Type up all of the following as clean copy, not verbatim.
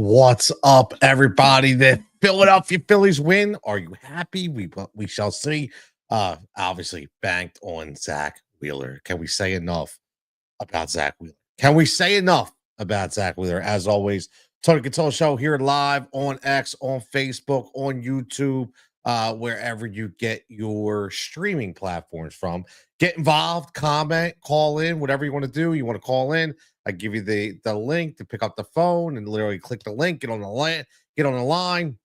What's up, everybody? The Philadelphia Phillies win. Are you happy? We shall see. Obviously banked on Zack Wheeler. Can we say enough about Zack Wheeler? Can we say enough about Zack Wheeler? As always, Tony Cutillo Show here live on X, on Facebook, on YouTube, wherever you get your streaming platforms from. Get involved, comment, call in, whatever you want to do. You want to call in, I give you the link to pick up the phone and literally click the link, get on the line,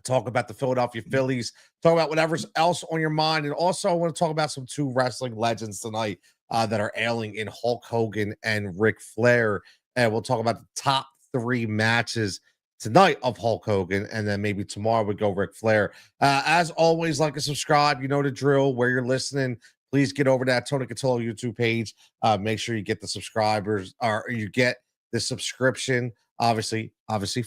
talk about the Philadelphia Phillies, talk about whatever's else on your mind. And also, I want to talk about some two wrestling legends tonight that are ailing in Hulk Hogan and Ric Flair. And we'll talk about the top three matches tonight of Hulk Hogan. And then maybe tomorrow we go Ric Flair. As always, like and subscribe. You know the drill. Where you're listening, please get over to that Tony Cutillo YouTube page. Make sure you get the subscribers or you get the subscription. Obviously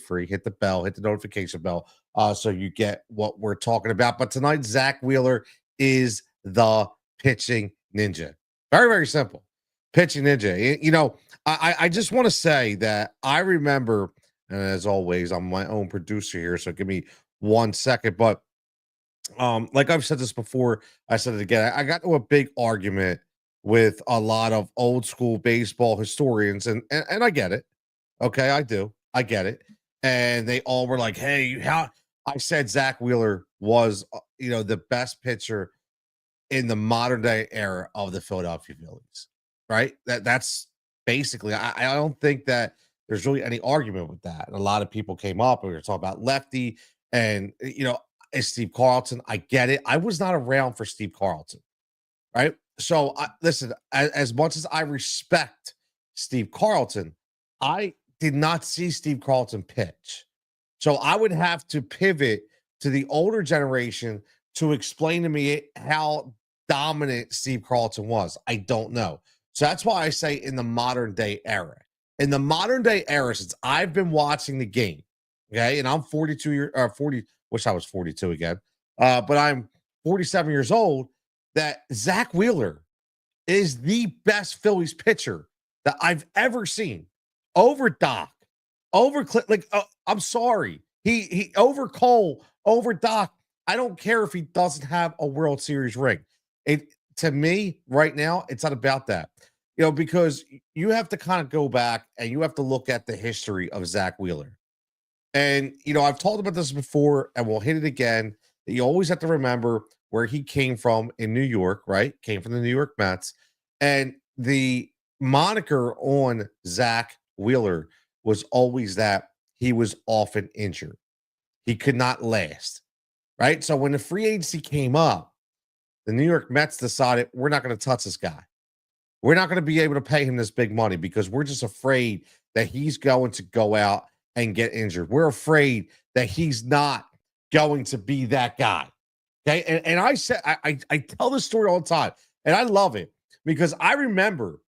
free. Hit the bell, hit the notification bell. So you get what we're talking about. But tonight, Zack Wheeler is the pitching ninja. Very, very simple. Pitching ninja. You know, I just want to say that I remember, and as always, I'm my own producer here, so give me 1 second. But like I've said this before, I said it again. I got to a big argument with a lot of old school baseball historians, and I get it. Okay, I do. I get it. And they all were like, "Hey, how?" I said Zack Wheeler was, the best pitcher in the modern day era of the Philadelphia Phillies, right? That's basically. I don't think that there's really any argument with that. And a lot of people came up and we were talking about lefty, and is Steve Carlton. I get it. I was not around for Steve Carlton, right? So listen, as much as I respect Steve Carlton, I did not see Steve Carlton pitch. So I would have to pivot to the older generation to explain to me how dominant Steve Carlton was. I don't know. So that's why I say in the modern day era. In the modern day era, since I've been watching the game, okay, and I'm 40, wish I was 42 again, but I'm 47 years old, that Zack Wheeler is the best Phillies pitcher that I've ever seen. Over Doc, over I'm sorry. He over Cole, over Doc. I don't care if he doesn't have a World Series ring. It to me right now, it's not about that. Because you have to kind of go back and you have to look at the history of Zack Wheeler. And I've talked about this before, and we'll hit it again. That you always have to remember where he came from in New York, right? Came from the New York Mets, and the moniker on Zack Wheeler was always that he was often injured. He could not last, right? So when the free agency came up, the New York Mets decided we're not going to touch this guy. We're not going to be able to pay him this big money because we're just afraid that he's going to go out and get injured. We're afraid that he's not going to be that guy. Okay. And I said, I tell this story all the time, and I love it because I remember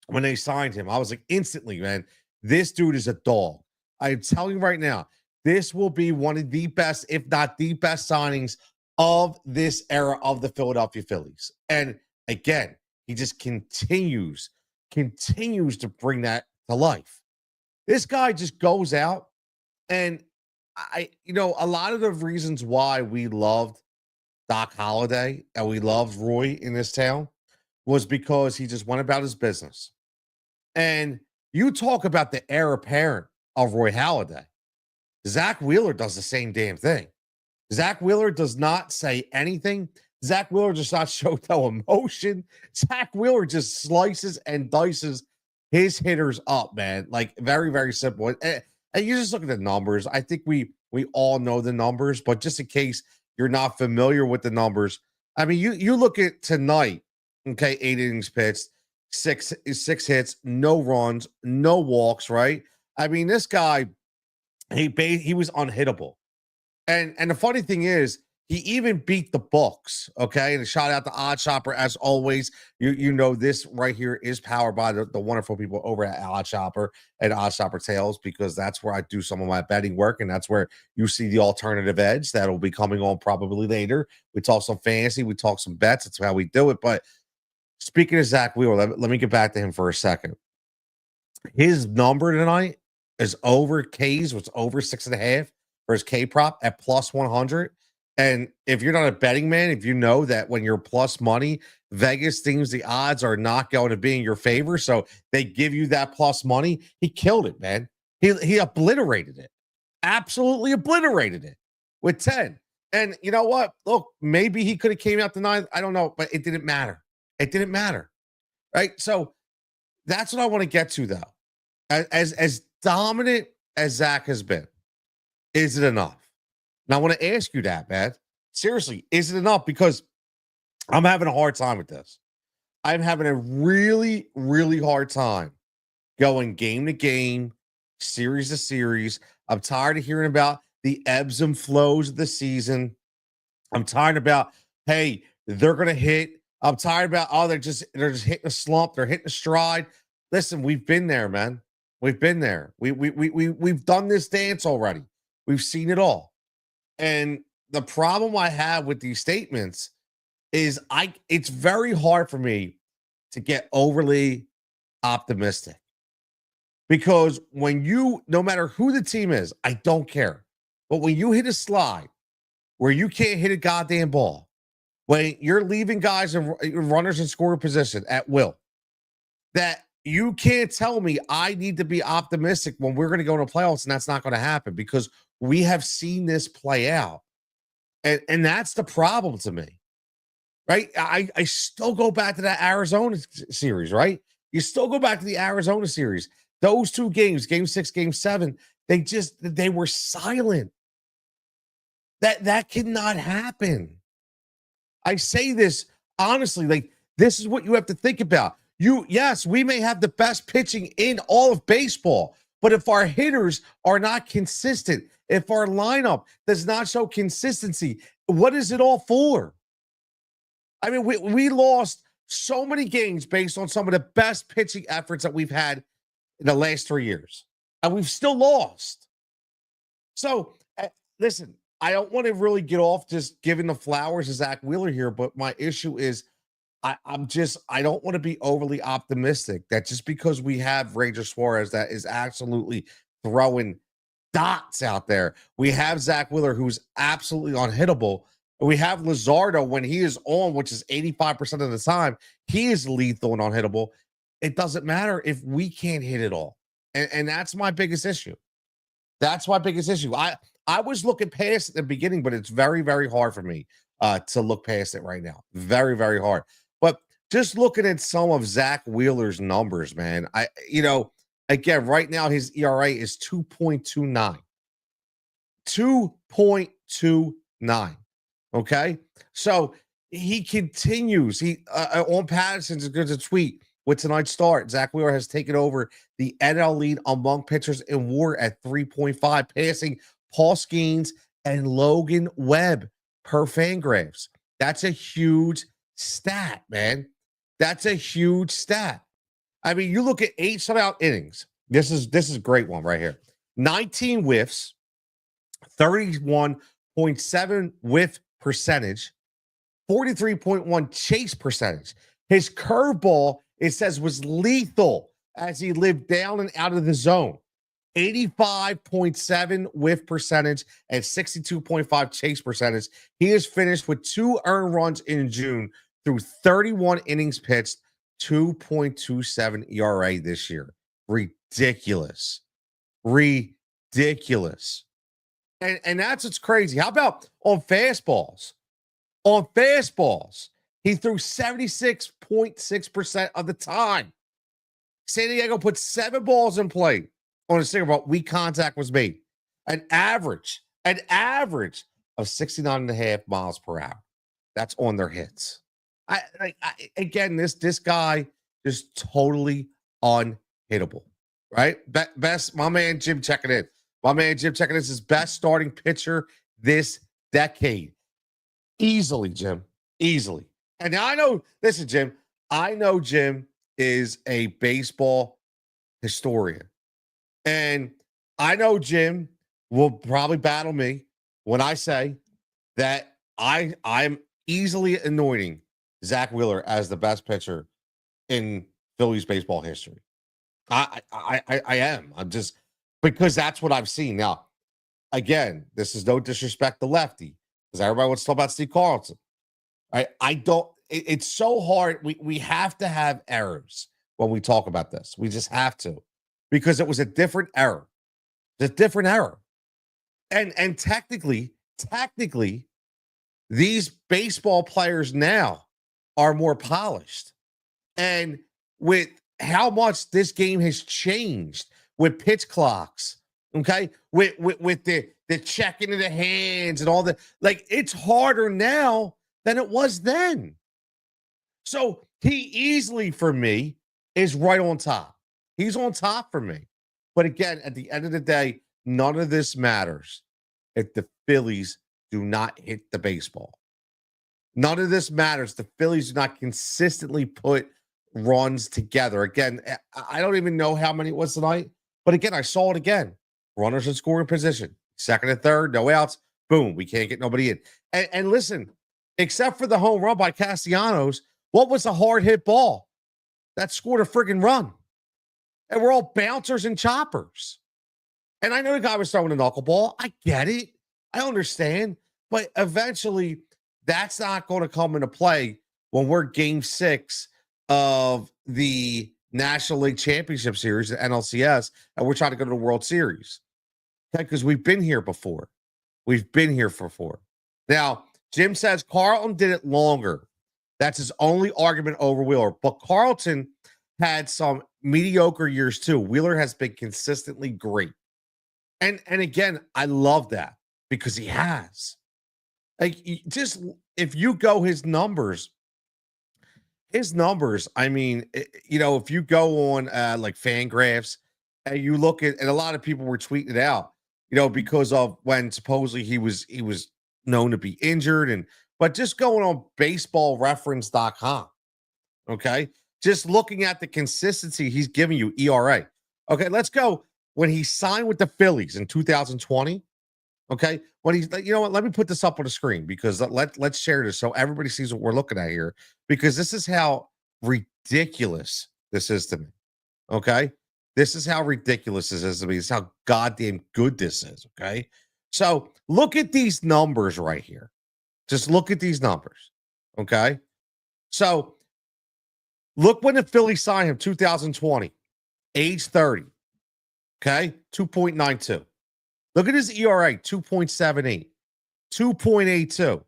when they signed him, I was like, instantly, man, this dude is a dog. I'm telling you right now, this will be one of the best, if not the best signings of this era of the Philadelphia Phillies. And again, he just continues to bring that to life. This guy just goes out, and a lot of the reasons why we loved Doc Holliday and we loved Roy in this town was because he just went about his business. And you talk about the heir apparent of Roy Halladay. Zack Wheeler does the same damn thing. Zack Wheeler does not say anything. Zack Wheeler does not show no emotion. Zack Wheeler just slices and dices his hitters up, man. Like very, very simple. And you just look at the numbers. I think we all know the numbers, but just in case you're not familiar with the numbers, I mean, you look at tonight, okay, 8 innings pitched, six hits, no runs, no walks, right? I mean, this guy, he was unhittable. And the funny thing is, he even beat the books, okay? And a shout out to Odd Shopper, as always. You know this right here is powered by the wonderful people over at Odd Shopper and Odd Shopper Tales, because that's where I do some of my betting work, and that's where you see the alternative edge that will be coming on probably later. We talk some fantasy, we talk some bets. That's how we do it. But speaking of Zack Wheeler, let me get back to him for a second. His number tonight is over K's, was over 6.5 for his K prop at plus 100. And if you're not a betting man, if you know that when you're plus money, Vegas thinks the odds are not going to be in your favor, so they give you that plus money. He killed it, man. He obliterated it, absolutely obliterated it with 10. And you know what? Look, maybe he could have came out to 9. I don't know, but it didn't matter. It didn't matter, right? So that's what I want to get to, though. As dominant as Zach has been, is it enough? Now I want to ask you that, man. Seriously, is it enough? Because I'm having a hard time with this. I'm having a really, really hard time going game to game, series to series. I'm tired of hearing about the ebbs and flows of the season. I'm tired about, hey, they're gonna hit. I'm tired about, oh, they're just hitting a slump, they're hitting a stride. Listen, we've been there, man. We've been there. We've done this dance already. We've seen it all. And the problem I have with these statements is it's very hard for me to get overly optimistic. Because when no matter who the team is, I don't care. But when you hit a slide where you can't hit a goddamn ball, when you're leaving guys and runners in scoring position at will, that you can't tell me I need to be optimistic when we're going to go into playoffs, and that's not going to happen because we have seen this play out. And that's the problem to me, right? I still go back to that Arizona series, right? You still go back to the Arizona series. Those two games, game 6, game 7, they were silent. That cannot happen. I say this honestly, like this is what you have to think about. Yes, we may have the best pitching in all of baseball, but if our hitters are not consistent, if our lineup does not show consistency, what is it all for? I mean, we lost so many games based on some of the best pitching efforts that we've had in the last 3 years, and we've still lost. So, listen, I don't want to really get off just giving the flowers to Zack Wheeler here, but my issue is I don't want to be overly optimistic that just because we have Ranger Suarez that is absolutely throwing dots out there, we have Zack Wheeler who's absolutely unhittable. We have Luzardo when he is on, which is 85% of the time, he is lethal and unhittable. It doesn't matter if we can't hit it all. And that's my biggest issue. That's my biggest issue. I was looking past at the beginning, but it's very, very hard for me to look past it right now. Very, very hard. But just looking at some of Zack Wheeler's numbers, man, again, right now his ERA is 2.29. 2.29. Okay. So he continues. On Patterson's going to tweet with tonight's start. Zack Wheeler has taken over the NL lead among pitchers in WAR at 3.5, passing Paul Skeens and Logan Webb per Fangraphs. That's a huge stat, man. That's a huge stat. I mean, you look at 8 shutout innings. This is a great one right here. 19 whiffs, 31.7 whiff percentage, 43.1 chase percentage. His curveball, it says, was lethal as he lived down and out of the zone. 85.7 whiff percentage and 62.5 chase percentage. He is finished with 2 earned runs in June through 31 innings pitched, 2.27 ERA this year. Ridiculous. Ridiculous. And that's what's crazy. How about on fastballs? On fastballs, he threw 76.6% of the time. San Diego put 7 balls in play on a single ball. Weak contact was made. An average of 69.5 miles per hour. That's on their hits. Again, this guy is totally unhittable, right? Best, my man Jim checking in. My man Jim checking in is his best starting pitcher this decade. Easily, Jim. Easily. And I know, listen, Jim, I know Jim is a baseball historian. And I know Jim will probably battle me when I say that I'm easily anointing Zack Wheeler as the best pitcher in Phillies baseball history. I am. because that's what I've seen. Now, again, this is no disrespect to Lefty, because everybody wants to talk about Steve Carlson. I don't. It's so hard. We have to have errors when we talk about this. We just have to, because it was a different era. It's a different era, and technically, these baseball players now are more polished, and with how much this game has changed with pitch clocks, okay, with the checking of the hands and all that, like, it's harder now than it was then. So he easily, for me, is right on top. He's on top for me. But again, at the end of the day, none of this matters if the Phillies do not hit the baseball. None of this matters. The Phillies do not consistently put runs together. Again, I don't even know how many it was tonight, but again, I saw it again. Runners in scoring position, second and third, no outs. Boom, we can't get nobody in. And listen, except for the home run by Castellanos, what was a hard hit ball that scored a friggin' run? And we're all bouncers and choppers. And I know the guy was throwing a knuckleball. I get it. I understand. But eventually, that's not going to come into play when we're game 6 of the National League Championship Series, the NLCS, and we're trying to go to the World Series. Okay, because we've been here before. We've been here before. Now, Jim says Carlton did it longer. That's his only argument over Wheeler. But Carlton had some mediocre years too. Wheeler has been consistently great. And again, I love that because he has. Like, just if you go his numbers, I mean, if you go on like Fangraphs and you look at, and a lot of people were tweeting it out, because of when supposedly he was known to be injured, but just going on baseballreference.com, okay? Just looking at the consistency he's giving you, ERA. Okay, let's go. When he signed with the Phillies in 2020, okay, when he's, you know what, let me put this up on the screen because let's share this so everybody sees what we're looking at here, because this is how ridiculous this is to me, okay? This is how ridiculous this is to me. This is how goddamn good this is, okay? So look at these numbers right here. Just look at these numbers, okay? So look when the Phillies signed him, 2020, age 30, okay? 2.92. Look at his ERA, 2.78, 2.82.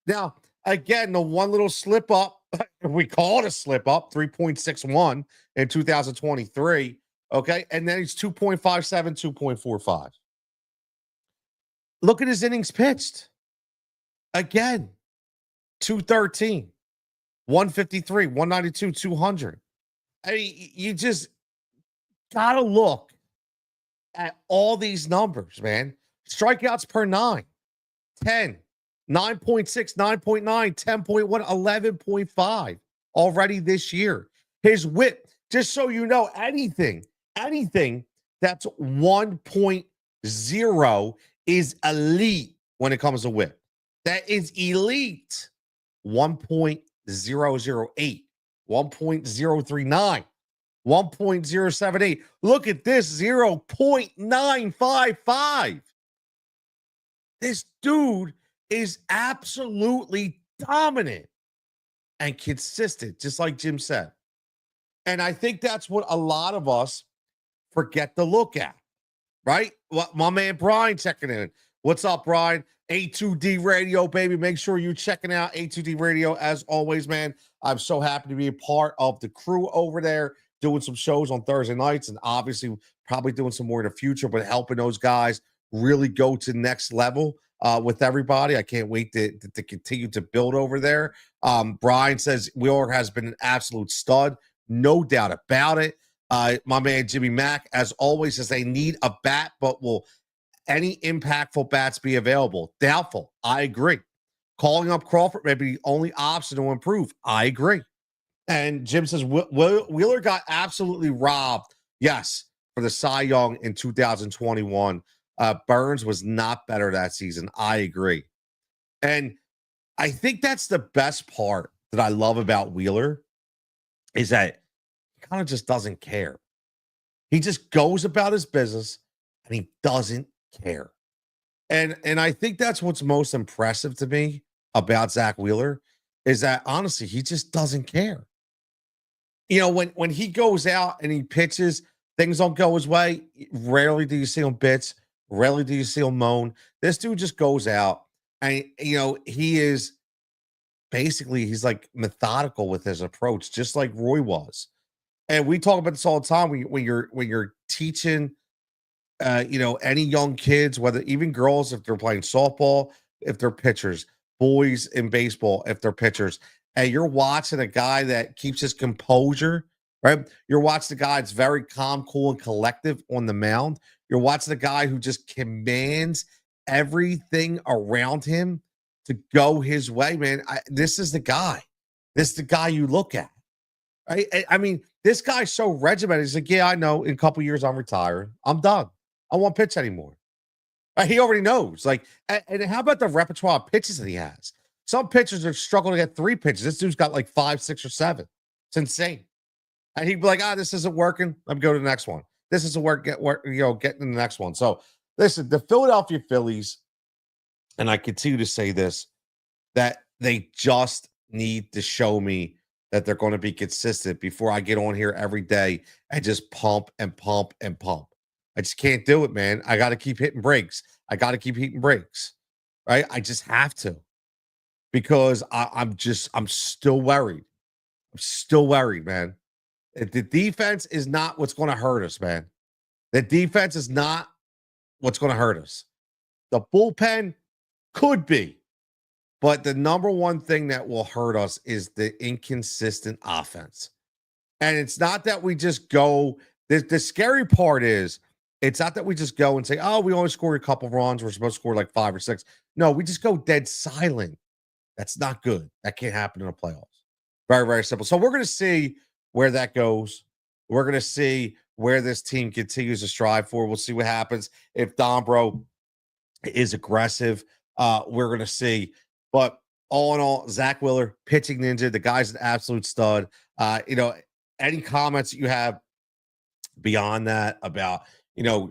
Now, again, the one little slip up, we call it a slip up, 3.61 in 2023, okay? And then he's 2.57, 2.45. Look at his innings pitched. Again, 213, 153, 192, 200. I mean, you just got to look at all these numbers, man. Strikeouts per 10, 9.6, 9.9, 10.1, 11.5 already this year. His whip, just so you know, anything that's 1.0 is elite when it comes to whip. That is elite. 1.008, 1.039. 1.078. Look at this, 0.955. This dude is absolutely dominant and consistent, just like Jim said. And I think that's what a lot of us forget to look at, right? Well, my man Brian checking in. What's up, Brian? A2D Radio, baby. Make sure you're checking out A2D Radio. As always, man, I'm so happy to be a part of the crew over there, doing some shows on Thursday nights, and obviously probably doing some more in the future, but helping those guys really go to the next level with everybody. I can't wait to continue to build over there. Brian says Wheeler has been an absolute stud. No doubt about it. My man Jimmy Mack, as always, says they need a bat, but will any impactful bats be available? Doubtful. I agree. Calling up Crawford may be the only option to improve. I agree. And Jim says Wheeler got absolutely robbed. Yes, for the Cy Young in 2021. Burns was not better that season. I agree. And I think that's the best part that I love about Wheeler is that he kind of just doesn't care. He just goes about his business and he doesn't care. And I think that's what's most impressive to me about Zack Wheeler is that honestly, he just doesn't care. When he goes out and he pitches, things don't go his way. Rarely do you see him bitch. Rarely do you see him moan. This dude just goes out and he is basically he's like methodical with his approach, just like Roy was. And we talk about this all the time when you're teaching any young kids, whether even girls, if they're playing softball, if they're pitchers, boys in baseball, if they're pitchers, and you're watching a guy that keeps his composure, right? You're watching the guy that's very calm, cool, and collective on the mound. You're watching the guy who just commands everything around him to go his way, man. This is the guy. This is the guy you look at. Right? I mean, this guy's so regimented. He's like, yeah, I know. In a couple years, I'm retired. I'm done. I won't pitch anymore. He already knows. Like, and how about the repertoire of pitches that he has? Some pitchers are struggling to get 3 pitches. This dude's got like 5, 6, or 7. It's insane. And he'd be like, this isn't working. Let me go to the next one. This isn't work. Get in the next one. So listen, the Philadelphia Phillies, and I continue to say this, that they just need to show me that they're going to be consistent before I get on here every day and just pump and pump and pump. I just can't do it, man. I got to keep hitting breaks. I got to keep hitting breaks, right? I just have to because I'm still worried. I'm still worried, man. The defense is not what's going to hurt us, man. The defense is not what's going to hurt us. The bullpen could be. But the number one thing that will hurt us is the inconsistent offense. And it's not that we just go, the scary part is, it's not that we just go and say, oh, we only scored a couple runs. We're supposed to score like 5 or 6. No, we just go dead silent. That's not good. That can't happen in the playoffs. Very, very simple. So we're going to see where that goes. We're going to see where this team continues to strive for. We'll see what happens. If Dombro is aggressive, we're going to see. But all in all, Zack Wheeler, pitching ninja, the guy's an absolute stud. Any comments that you have beyond that about,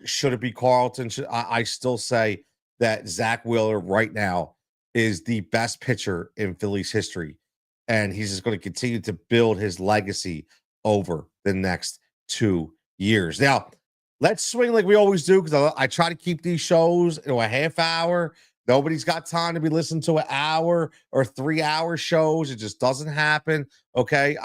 should it be Carlton? I still say that Zack Wheeler right now is the best pitcher in Phillies history. And he's just going to continue to build his legacy over the next 2 years. Now, let's swing like we always do, because I try to keep these shows a half hour. Nobody's got time to be listening to an hour or 3-hour shows. It just doesn't happen. Okay.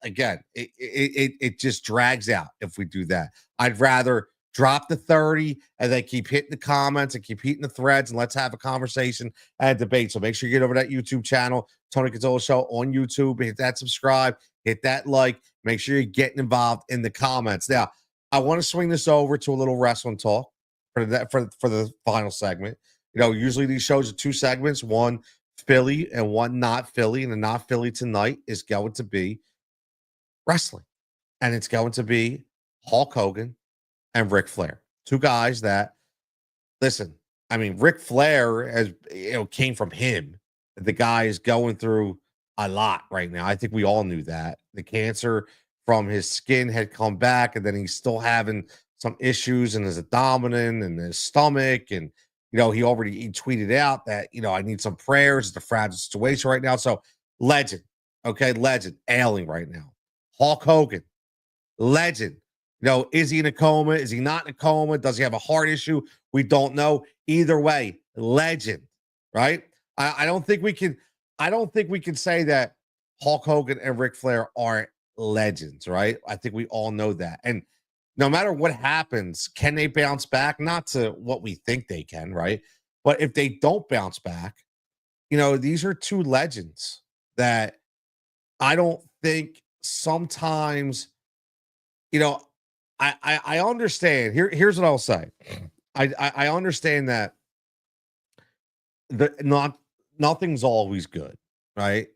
It just drags out if we do that. I'd rather drop the 30 and then keep hitting the comments and keep hitting the threads, and let's have a conversation and debate. So make sure you get over to that YouTube channel, Tony Cutillo Show on YouTube. Hit that subscribe, hit that like. Make sure you're getting involved in the comments. Now, I want to swing this over to a little wrestling talk for the final segment. Usually these shows are 2 segments, one Philly and one not Philly. And the not Philly tonight is going to be wrestling. And it's going to be Hulk Hogan and Ric Flair. 2 guys that, listen, I mean, Ric Flair came from him. The guy is going through a lot right now. I think we all knew that. The cancer from his skin had come back, and then he's still having some issues in his abdomen and his stomach. And he tweeted out that, I need some prayers. It's a fragile situation right now. So legend, ailing right now. Hulk Hogan, legend. Is he in a coma? Is he not in a coma? Does he have a heart issue? We don't know. Either way, legend, right? I don't think we can say that Hulk Hogan and Ric Flair aren't legends, right? I think we all know that. And no matter what happens, can they bounce back? Not to what we think they can, right? But if they don't bounce back, these are 2 legends that I don't think sometimes, I understand. Here's what I'll say. I understand that nothing's always good, right?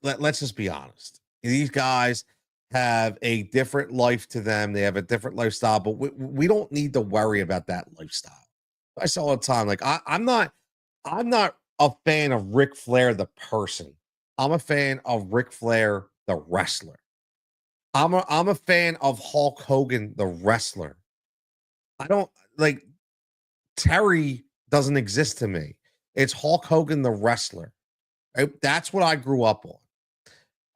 Let's just be honest. These guys have a different life to them. They have a different lifestyle, but we don't need to worry about that lifestyle. I say all the time, like I'm not a fan of Ric Flair the person. I'm a fan of Ric Flair the wrestler. I'm a fan of Hulk Hogan the wrestler. like Terry doesn't exist to me. It's Hulk Hogan, the wrestler. Right? That's what I grew up on.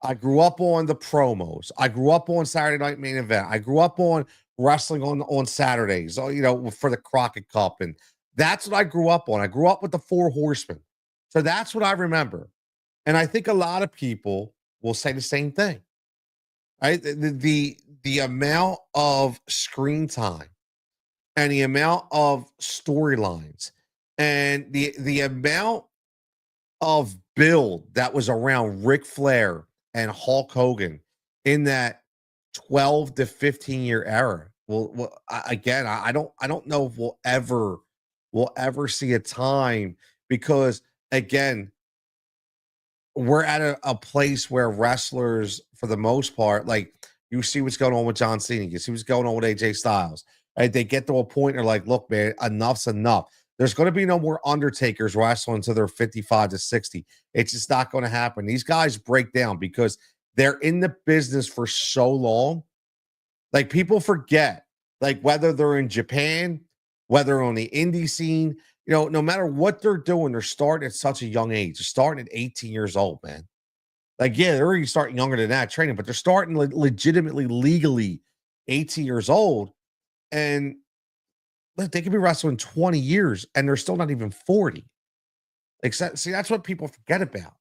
I grew up on the promos. I grew up on Saturday Night Main Event. I grew up on wrestling on Saturdays, for the Crockett Cup. And that's what I grew up on. I grew up with the Four Horsemen. So that's what I remember. And I think a lot of people will say the same thing. Right? The amount of screen time and the amount of storylines and the amount of build that was around Ric Flair and Hulk Hogan in that 12 to 15 year era. Again, I don't know if we'll ever see a time, because again, we're at a place where wrestlers, for the most part, like, you see what's going on with John Cena, you see what's going on with AJ Styles. Right? They get to a point, they're like, look, man, enough's enough. There's going to be no more Undertakers wrestling until they're 55 to 60. It's just not going to happen. These guys break down because they're in the business for so long. Like, people forget, like, whether they're in Japan, whether on the indie scene, no matter what they're doing, they're starting at such a young age. They're starting at 18 years old, man. Like, yeah, they're already starting younger than that training, but they're starting legitimately, legally 18 years old. And look, they could be wrestling 20 years and they're still not even 40. Except, see, that's what people forget about.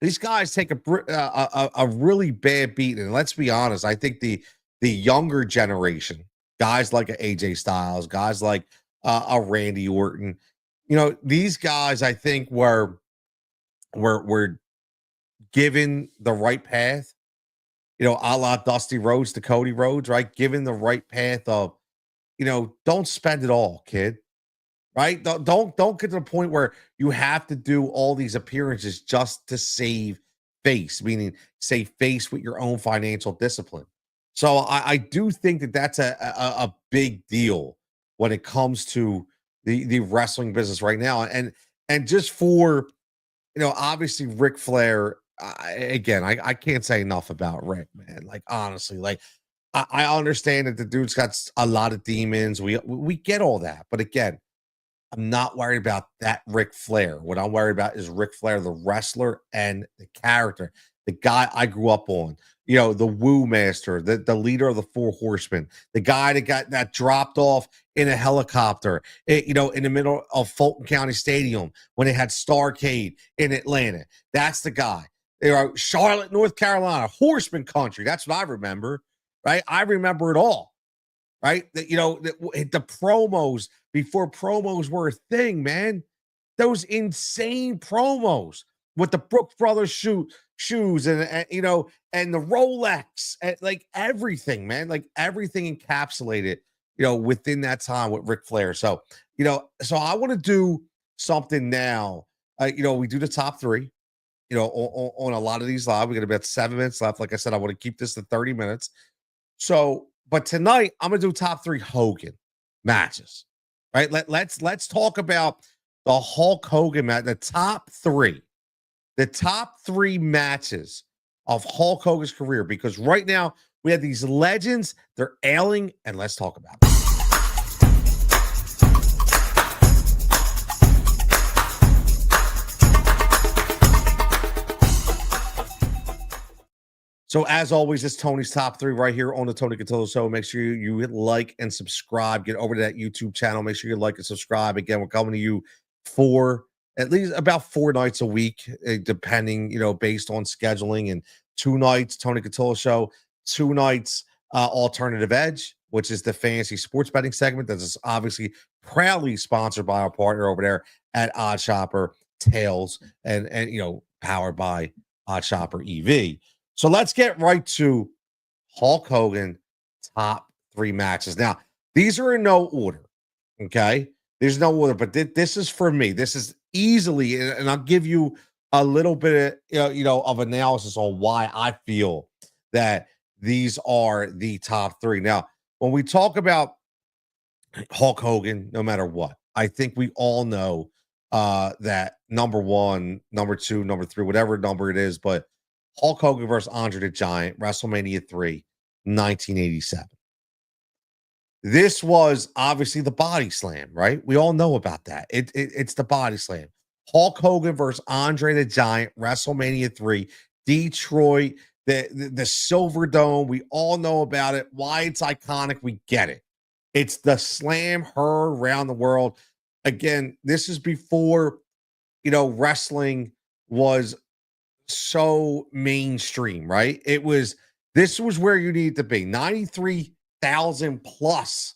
These guys take a really bad beat, and let's be honest. I think the younger generation, guys like a AJ Styles, guys like a Randy Orton, these guys, I think were given the right path. A la Dusty Rhodes to Cody Rhodes, right? Given the right path of, don't spend it all, kid. Right? Don't get to the point where you have to do all these appearances just to save face, meaning save face with your own financial discipline. So I do think that that's a big deal when it comes to the wrestling business right now. And just for, obviously Ric Flair, again, I can't say enough about Rick, man. Like, honestly, like, I understand that the dude's got a lot of demons. We get all that, but again, I'm not worried about that Ric Flair. What I'm worried about is Ric Flair, the wrestler and the character, the guy I grew up on. The Woo Master, the leader of the Four Horsemen, the guy that dropped off in a helicopter, in the middle of Fulton County Stadium when it had Starcade in Atlanta. That's the guy. Charlotte, North Carolina, Horseman Country. That's what I remember, right? I remember it all. Right? The promos before promos were a thing, man. Those insane promos with the Brooks Brothers shoes and the Rolex, and like everything, man. Like, everything encapsulated, within that time with Ric Flair. So, so I want to do something now. We do the top three, on a lot of these live. We got about 7 minutes left. Like I said, I want to keep this to 30 minutes. So, but tonight I'm gonna do top three Hogan matches. Right? Let's talk about the Hulk Hogan match, the top three matches of Hulk Hogan's career. Because right now we have these legends, they're ailing, and let's talk about it. So, as always, it's Tony's top three right here on the Tony Cutillo Show. Make sure you hit like and subscribe. Get over to that YouTube channel. Make sure you like and subscribe. Again, we're coming to you for at least about 4 nights a week, depending, based on scheduling. And 2 nights, Tony Cutillo Show, 2 nights, Alternative Edge, which is the fantasy sports betting segment that is obviously proudly sponsored by our partner over there at Odd Shopper Tails, and powered by Odd Shopper EV. So let's get right to Hulk Hogan top 3 matches. Now, these are in no order, okay? There's no order, but this is for me. This is easily, and I'll give you a little bit of, of analysis on why I feel that these are the top 3. Now, when we talk about Hulk Hogan, no matter what, I think we all know that number 1, number 2, number 3, whatever number it is, but Hulk Hogan versus Andre the Giant, WrestleMania 3, 1987. This was obviously the body slam, right? We all know about that. It's the body slam. Hulk Hogan versus Andre the Giant, WrestleMania 3, Detroit, the Silver Dome. We all know about it. Why it's iconic, we get it. It's the slam heard around the world. Again, this is before, wrestling was so mainstream, right? This was where you need to be. 93,000 plus.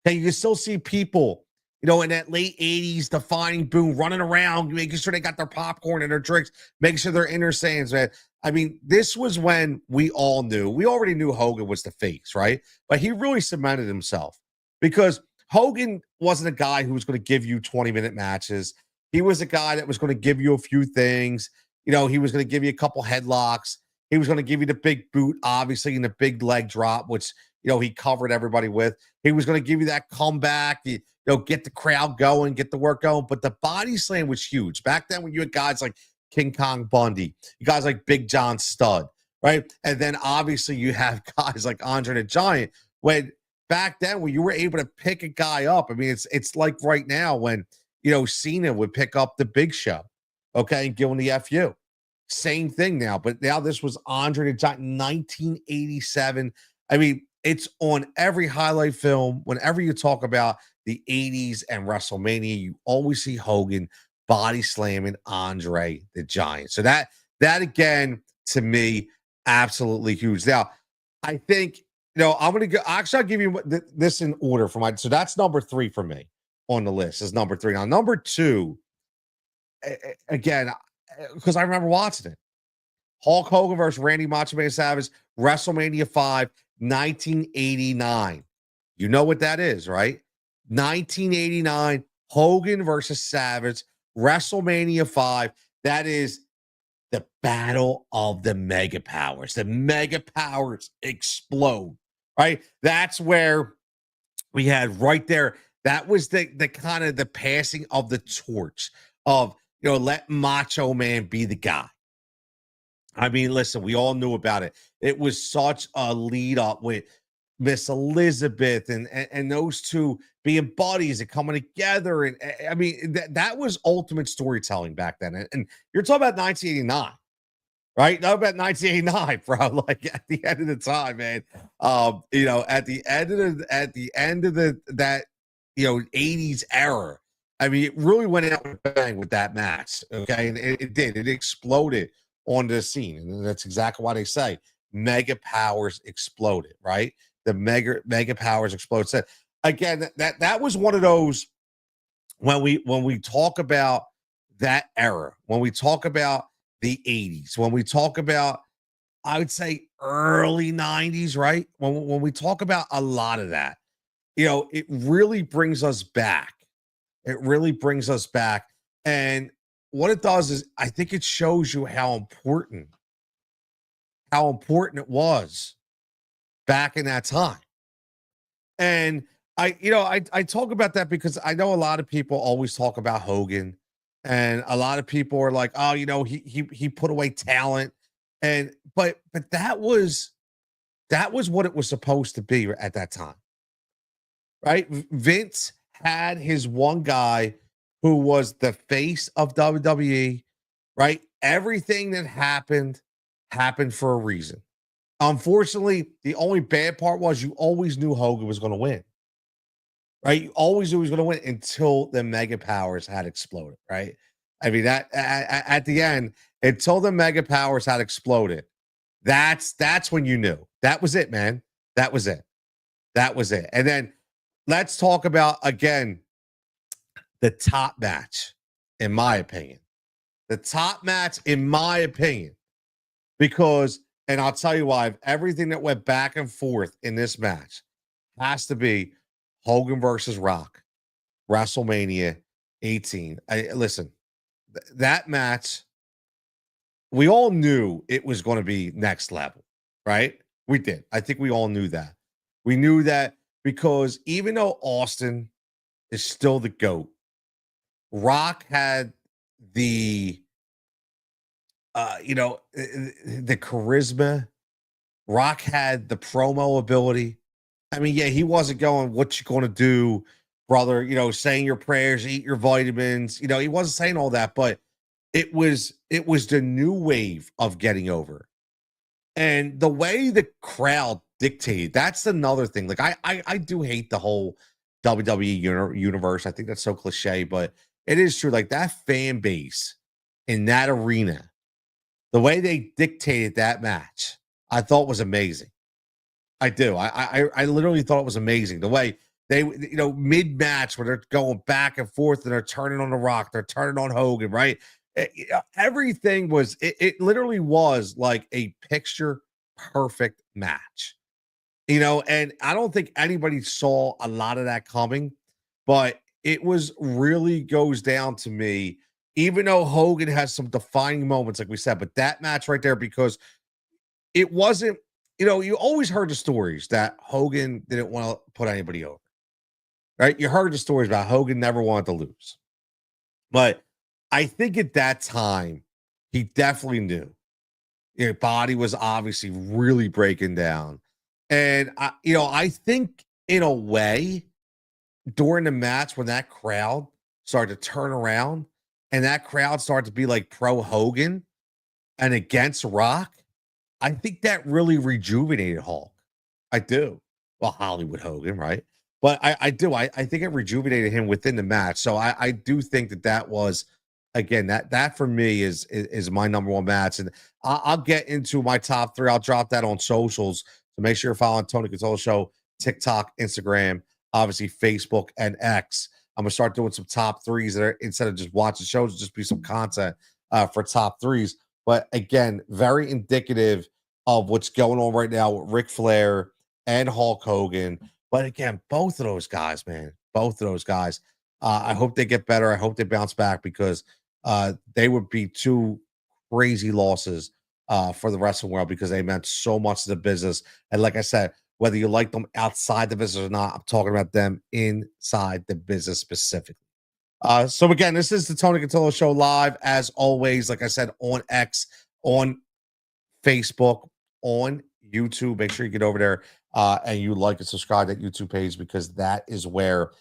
Okay, you can still see people, in that late 80s defining boom running around, making sure they got their popcorn and their drinks, making sure they're in their stands, man. I mean, this was when we all knew. We already knew Hogan was the face, right? But he really cemented himself because Hogan wasn't a guy who was going to give you 20-minute matches. He was a guy that was going to give you a few things. He was going to give you a couple headlocks. He was going to give you the big boot, obviously, and the big leg drop, which, he covered everybody with. He was going to give you that comeback, get the crowd going, get the work going. But the body slam was huge. Back then, when you had guys like King Kong Bundy, you guys like Big John Studd, right? And then obviously you have guys like Andre the Giant. When back then, when you were able to pick a guy up, I mean, it's like right now when, Cena would pick up the Big Show, okay, and give him the FU. Same thing now, but now this was Andre the Giant, 1987. I mean, it's on every highlight film. Whenever you talk about the 80s and WrestleMania, you always see Hogan body slamming Andre the Giant. So that again, to me, absolutely huge. Now, I think, I'm gonna go. Actually, I'll give you this in order for my. So that's number 3 for me on the list. Is number 3. Now, number 2, again, because I remember watching it. Hulk Hogan versus Randy Macho Man Savage, WrestleMania 5, 1989. You know what that is, right? 1989, Hogan versus Savage, WrestleMania 5. That is the battle of the mega powers. The mega powers explode, right? That's where we had right there. That was the kind of the passing of the torch of, let Macho Man be the guy. I mean, listen, we all knew about it. It was such a lead up with Miss Elizabeth and those two being buddies and coming together. And I mean, that was ultimate storytelling back then. And you're talking about 1989, right? Not about 1989, bro. Like at the end of the time, man. At the end of that 80s era. I mean, it really went out with a bang with that match. Okay. And it did. It exploded on the scene. And that's exactly why they say mega powers exploded, right? The mega powers explode. So again, that was one of those when we talk about that era, when we talk about the 80s, when we talk about, I would say early 90s, right? When we talk about a lot of that, it really brings us back. It really brings us back. And what it does is I think it shows you how important it was back in that time. And I talk about that because I know a lot of people always talk about Hogan, and a lot of people are like, oh, he put away talent. And but that was what it was supposed to be at that time. Right? Vince had his one guy who was the face of WWE, right? Everything that happened for a reason. Unfortunately, the only bad part was you always knew Hogan was going to win, right? You always knew he was going to win until the mega powers had exploded, right? I mean, that at the end, until the mega powers had exploded, that's when you knew. That was it, man. That was it. That was it. And then let's talk about again the top match, in my opinion. The top match, in my opinion, because, and I'll tell you why, everything that went back and forth in this match has to be Hogan versus Rock, WrestleMania 18. Listen, that match, we all knew it was going to be next level, right? We did. I think we all knew that. We knew that because even though Austin is still the GOAT, Rock had the the charisma. Rock had the promo ability. I mean, yeah, he wasn't going, "What you gonna do, brother?" Saying your prayers, eat your vitamins. He wasn't saying all that, but it was the new wave of getting over. And the way the crowd dictated, that's another thing. Like I do hate the whole WWE universe. I think that's so cliche, but it is true. Like that fan base in that arena, the way they dictated that match, I thought was amazing. I do. I literally thought it was amazing. The way they, mid match where they're going back and forth and they're turning on the Rock, they're turning on Hogan, right? Everything was, it literally was like a picture perfect match, and I don't think anybody saw a lot of that coming, but it was really goes down to me, even though Hogan has some defining moments, like we said, but that match right there, because it wasn't, you always heard the stories that Hogan didn't want to put anybody over, right? You heard the stories about Hogan never wanted to lose. But I think at that time, he definitely knew your body was obviously really breaking down. And I think in a way, during the match, when that crowd started to turn around and that crowd started to be like pro Hogan and against Rock, I think that really rejuvenated Hulk. I do. Well, Hollywood Hogan, right? But I do. I think it rejuvenated him within the match. So I do think that was, again, that for me is my number one match. And I'll get into my top three. I'll drop that on socials. So make sure you're following Tony Cutillo Show, TikTok, Instagram, obviously Facebook and X. I'm gonna start doing some top threes that are, instead of just watching shows, just be some content for top threes. But again, very indicative of what's going on right now with Ric Flair and Hulk Hogan. But again, both of those guys, man, both of those guys. I hope they get better. I hope they bounce back because they would be two crazy losses for the wrestling world because they meant so much to the business. And like I said, whether you like them outside the business or not, I'm talking about them inside the business specifically. So again, this is the Tony Cutillo Show live as always. Like I said, on X, on Facebook, on YouTube. Make sure you get over there and you like and subscribe to that YouTube page because that is where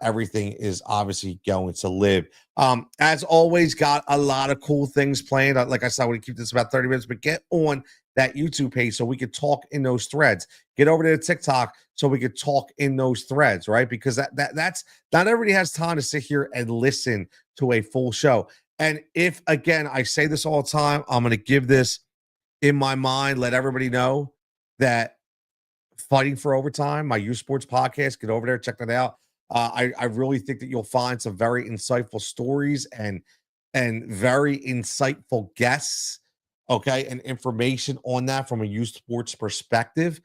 everything is obviously going to live. As always, got a lot of cool things planned. Like I said, I want to keep this about 30 minutes, but get on that YouTube page so we could talk in those threads. Get over to TikTok so we could talk in those threads, right? Because that's not everybody has time to sit here and listen to a full show. And if again, I say this all the time, I'm going to give this in my mind, let everybody know that Fighting for Overtime, my youth sports podcast, get over there, check that out. I really think that you'll find some very insightful stories and very insightful guests, okay, and information on that from a youth sports perspective.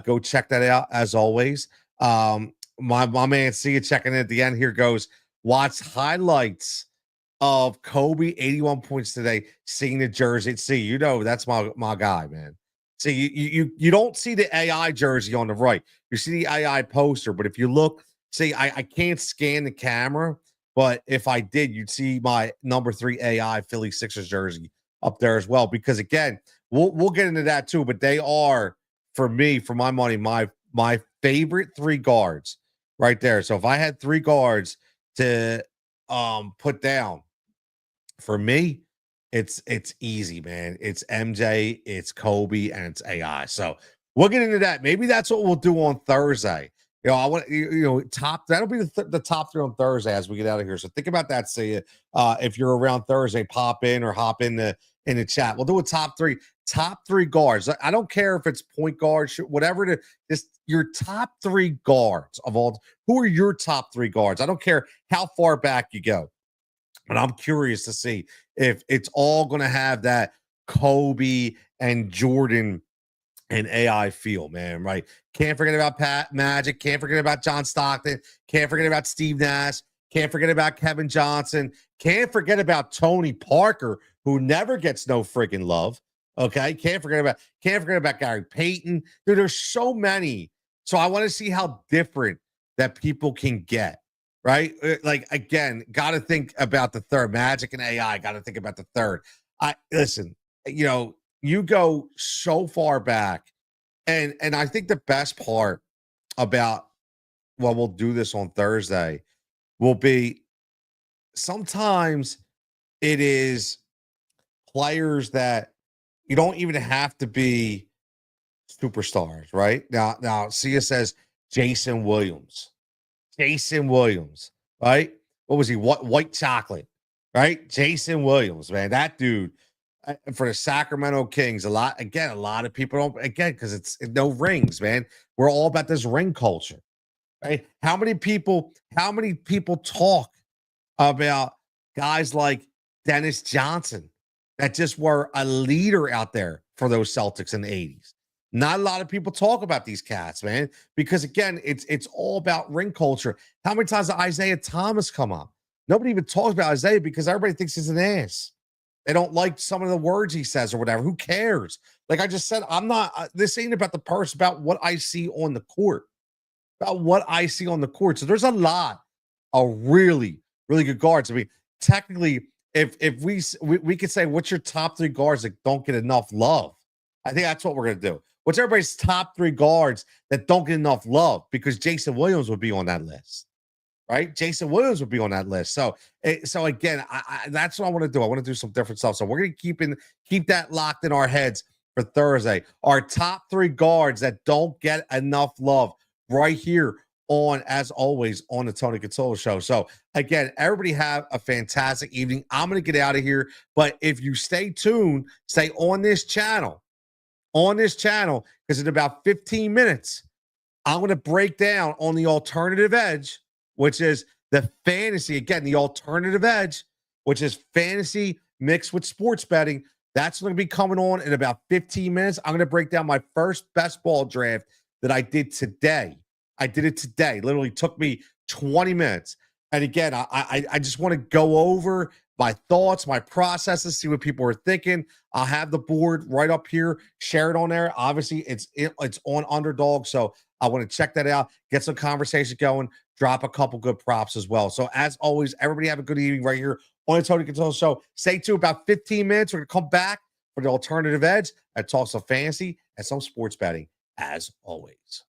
Go check that out as always. My man, see you checking in at the end. Here goes. Watch highlights of Kobe 81 points today, seeing the jersey. See, that's my guy, man. See, you don't see the AI jersey on the right. You see the AI poster, but if you look, see, I can't scan the camera, but if I did, you'd see my number 3 AI Philly Sixers jersey up there as well. Because again, we'll get into that too, but they are, for me, for my money, my favorite 3 guards right there. So if I had 3 guards to put down, for me, it's easy, man. It's MJ, it's Kobe, and it's AI. So we'll get into that. Maybe that's what we'll do on Thursday. I want top. That'll be the top 3 on Thursday as we get out of here. So think about that. See, if you're around Thursday, pop in or hop in the chat. We'll do a top 3 guards. I don't care if it's point guard, whatever. Just your top 3 guards of all. Who are your top 3 guards? I don't care how far back you go. But I'm curious to see if it's all going to have that Kobe and Jordan and AI feel, man, right? Can't forget about Pat Magic. Can't forget about John Stockton. Can't forget about Steve Nash. Can't forget about Kevin Johnson. Can't forget about Tony Parker, who never gets no freaking love. Okay. Can't forget about Gary Payton. Dude, there's so many. So I want to see how different that people can get. Right? Like, again, got to think about the third. Magic and AI, got to think about the third. Listen, you go so far back, and I think the best part about, well, we'll do this on Thursday, will be sometimes it is players that you don't even have to be superstars, right? Now, Sia says Jason Williams. Jason Williams, right? What was he? What white chocolate, right? Jason Williams, man, that dude for the Sacramento Kings. A lot of people don't because it's no rings, man. We're all about this ring culture, right? How many people talk about guys like Dennis Johnson that just were a leader out there for those Celtics in the 80s. Not a lot of people talk about these cats, man, because again, it's all about ring culture. How many times did Isaiah Thomas come up? Nobody even talks about Isaiah because everybody thinks he's an ass. They don't like some of the words he says or whatever. Who cares? Like I just said, I'm not, this ain't about the person, about what I see on the court, about what I see on the court. So there's a lot of really, really good guards. I mean, technically, if we could say, what's your top three guards that don't get enough love? I think that's what we're gonna do. What's everybody's top three guards that don't get enough love? Because Jason Williams would be on that list, right? Jason Williams would be on that list. So again, that's what I want to do. I want to do some different stuff. So we're gonna keep that locked in our heads for Thursday. Our top three guards that don't get enough love, right here on, as always, on the Tony Cutillo Show. So again, everybody have a fantastic evening. I'm gonna get out of here, but if you stay tuned, stay on this channel, because in about 15 minutes, I'm going to break down on the alternative edge, which is the fantasy. Again, the alternative edge, which is fantasy mixed with sports betting. That's going to be coming on in about 15 minutes. I'm going to break down my first best ball draft that I did today. I did it today. Literally took me 20 minutes. And again, I just want to go over my thoughts, my processes, see what people are thinking. I'll have the board right up here, share it on there. Obviously, it's on Underdog, so I want to check that out, get some conversation going, drop a couple good props as well. So as always, everybody have a good evening right here on the Tony Cutillo Show. Stay tuned, about 15 minutes. We're going to come back for the alternative edge and talk some fantasy and some sports betting as always.